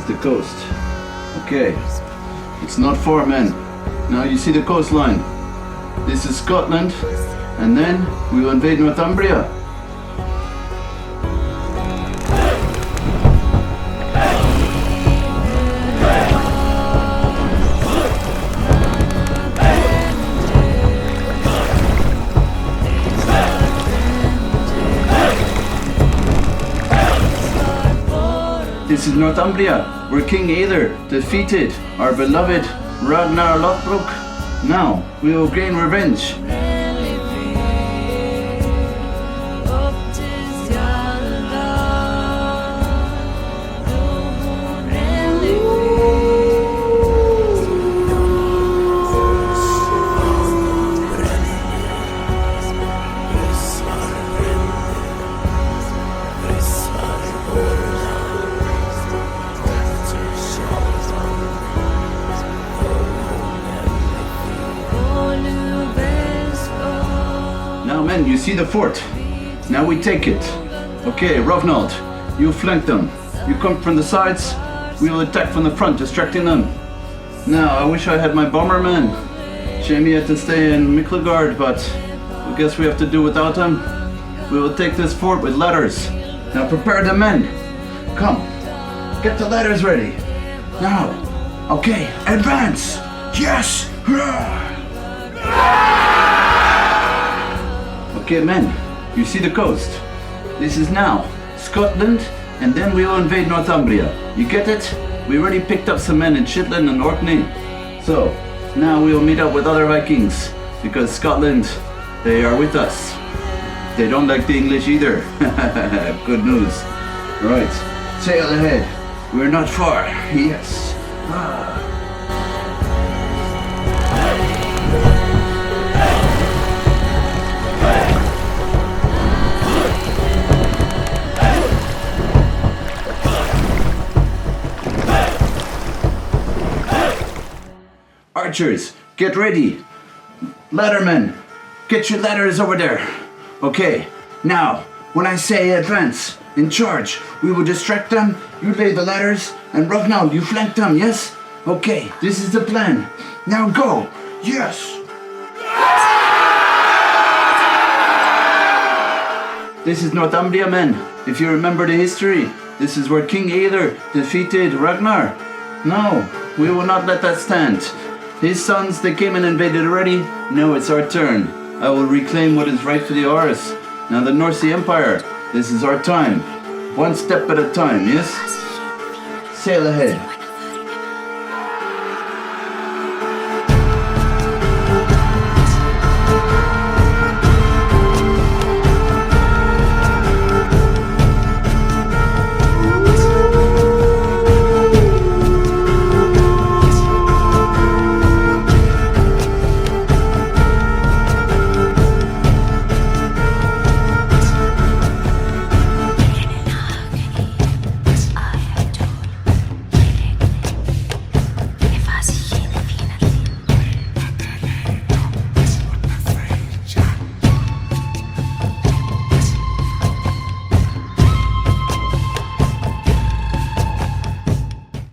is the coast. Okay, it's not far, men. Now you see the coastline. This is Scotland, and then we will invade Northumbria. This is Northumbria, where King Aether defeated our beloved Ragnar Lothbrok. Now we will gain revenge. You see the fort. Now we take it. Okay, ROVGNALD, you flank them. You come from the sides. We will attack from the front, distracting them. Now, I wish I had my bomberman. Shame he had to stay in Miklagard, but I guess we have to do without him. We will take this fort with ladders. Now prepare the men. Come, get the ladders ready. Now, okay, advance. Yes. Okay, men, you see the coast. This is now Scotland, and then we will invade Northumbria. You get it? We already picked up some men in Shetland and Orkney. So, now we will meet up with other Vikings, because Scotland, they are with us. They don't like the English either. Good news. Right, sail ahead. We're not far. Yes. Archers, get ready. Laddermen, get your ladders over there. Okay, now, when I say advance, in charge, we will distract them, you lay the ladders, and ROVGNALD, you flank them, yes? Okay, this is the plan. Now go! Yes! This is Northumbria, men. If you remember the history, this is where King Aether defeated Ragnar. No, we will not let that stand. His sons, they came and invaded already. Now it's our turn. I will reclaim what is rightfully ours. Now the North Sea Empire, this is our time. One step at a time, yes? Sail ahead.